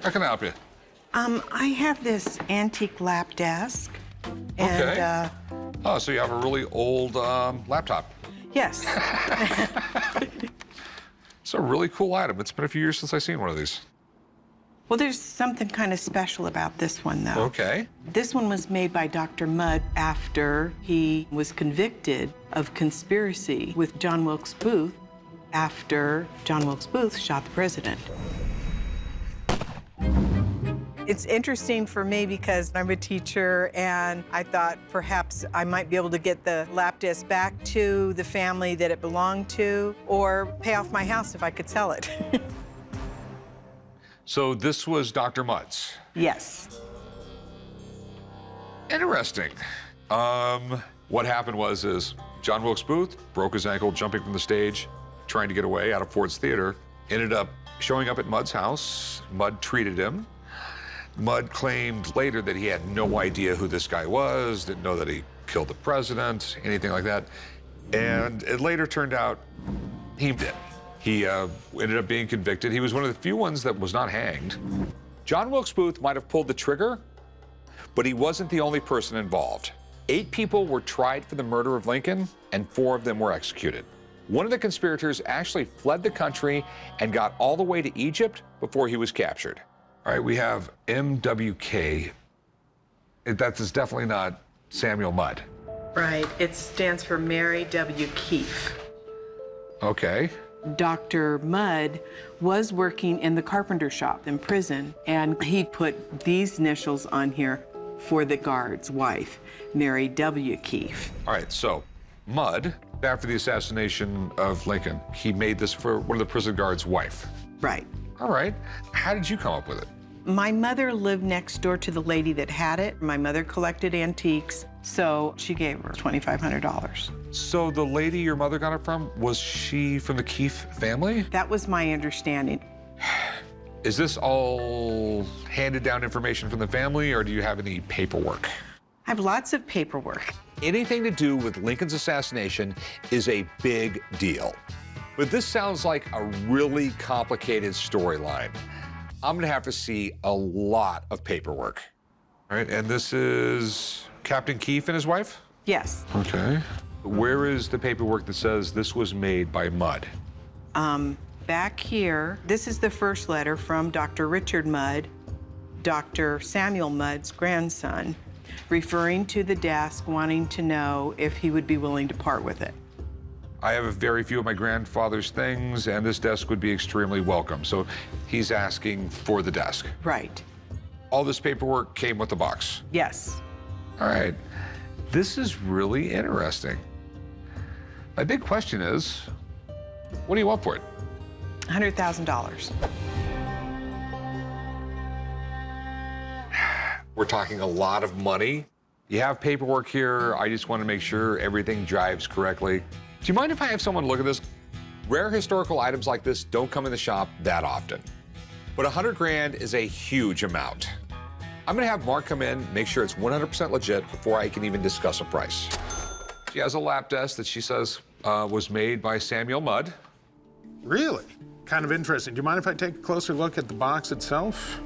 How can I help you? I have this antique lap desk. And, Okay. Oh, so you have a really old laptop. yes. It's a really cool item. It's been a few years since I've seen one of these. Well, there's something kind of special about this one, though. Okay. This one was made by Dr. Mudd after he was convicted of conspiracy with John Wilkes Booth after John Wilkes Booth shot the president. It's interesting for me because I'm a teacher, and I thought perhaps I might be able to get the lap disc back to the family that it belonged to, or pay off my house if I could sell it. So this was Dr. Mudd's. Yes. Interesting. What happened is John Wilkes Booth broke his ankle jumping from the stage, trying to get away out of Ford's Theater, ended up showing up at Mudd's house. Mudd treated him. Mudd claimed later that he had no idea who this guy was, didn't know that he killed the president, anything like that. And it later turned out he did. He ended up being convicted. He was one of the few ones that was not hanged. John Wilkes Booth might have pulled the trigger, but he wasn't the only person involved. 8 people were tried for the murder of Lincoln, and 4 of them were executed. One of the conspirators actually fled the country and got all the way to Egypt before he was captured. All right, we have MWK. That is definitely not Samuel Mudd. Right. It stands for Mary W. Keefe. Okay. Dr. Mudd was working in the carpenter shop in prison, and he put these initials on here for the guard's wife, Mary W. Keefe. All right, so Mudd, after the assassination of Lincoln, he made this for one of the prison guard's wife. Right. All right. How did you come up with it? My mother lived next door to the lady that had it. My mother collected antiques, so she gave her $2,500. So the lady your mother got it from, was she from the Keefe family? That was my understanding. Is this all handed down information from the family, or do you have any paperwork? I have lots of paperwork. Anything to do with Lincoln's assassination is a big deal. But this sounds like a really complicated storyline. I'm gonna have to see a lot of paperwork. All right, and this is Captain Keefe and his wife? Yes. Okay. Where is the paperwork that says this was made by Mudd? Back here, this is the first letter from Dr. Richard Mudd, Dr. Samuel Mudd's grandson, referring to the desk, wanting to know if he would be willing to part with it. I have very few of my grandfather's things, and this desk would be extremely welcome. So he's asking for the desk. Right. All this paperwork came with the box. Yes. All right. This is really interesting. My big question is, what do you want for it? $100,000. We're talking a lot of money. You have paperwork here. I just want to make sure everything drives correctly. Do you mind if I have someone look at this? Rare historical items like this don't come in the shop that often. But 100 grand is a huge amount. I'm gonna have Mark come in, make sure it's 100% legit before I can even discuss a price. She has a lap desk that she says was made by Samuel Mudd. Really? Kind of interesting. Do you mind if I take a closer look at the box itself?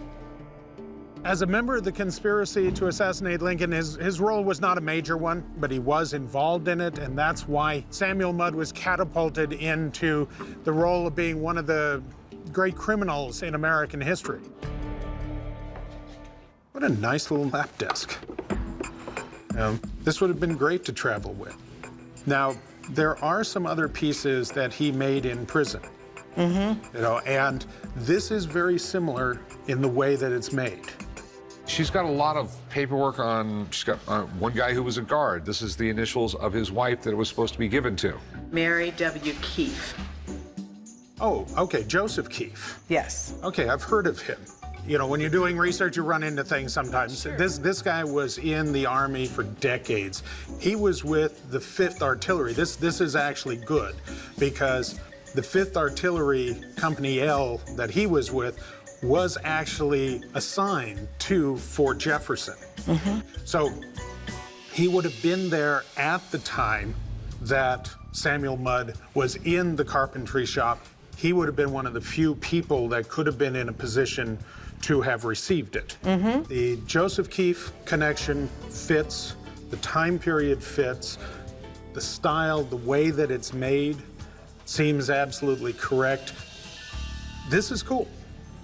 As a member of the conspiracy to assassinate Lincoln, his role was not a major one, but he was involved in it, and that's why Samuel Mudd was catapulted into the role of being one of the great criminals in American history. What a nice little lap desk. This would have been great to travel with. Now, there are some other pieces that he made in prison. Mm-hmm. You know, and this is very similar in the way that it's made. She's got a lot of paperwork on, she's got one guy who was a guard. This is the initials of his wife that it was supposed to be given to. Mary W. Keefe. Oh, okay, Joseph Keefe. Yes. Okay, I've heard of him. You know, when you're doing research, you run into things sometimes. Sure. This guy was in the Army for decades. He was with the 5th Artillery. This is actually good because the 5th Artillery Company L that he was with was actually assigned to Fort Jefferson. Mm-hmm. So he would have been there at the time that Samuel Mudd was in the carpentry shop he would have been one of the few people that could have been in a position to have received it. The Joseph Keefe connection fits, the time period fits, the style, the way that it's made seems absolutely correct. This is cool.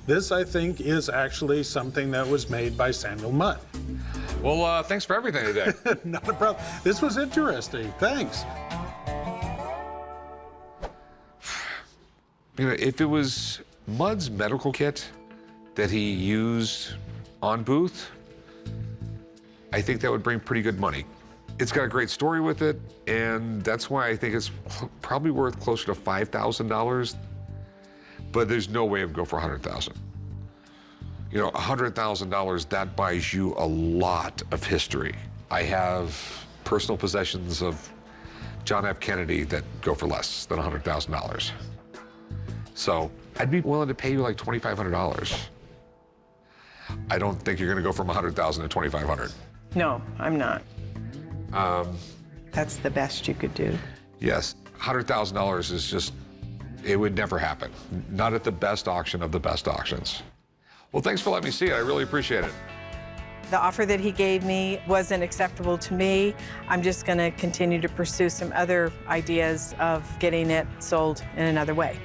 This, I think, is actually something that was made by Samuel Mudd. Well, thanks for everything today. Not a problem. This was interesting. Thanks. You know, if it was Mudd's medical kit that he used on Booth, I think that would bring pretty good money. It's got a great story with it, and that's why I think it's probably worth closer to $5,000, but there's no way it would go for $100,000. You know, $100,000, that buys you a lot of history. I have personal possessions of John F. Kennedy that go for less than $100,000. So I'd be willing to pay you like $2,500. I don't think you're gonna go from $100,000 to $2,500. No, I'm not. That's the best you could do. Yes, $100,000 is just, it would never happen. Not at the best auction of the best auctions. Well, thanks for letting me see it. I really appreciate it. The offer that he gave me wasn't acceptable to me. I'm just gonna continue to pursue some other ideas of getting it sold in another way.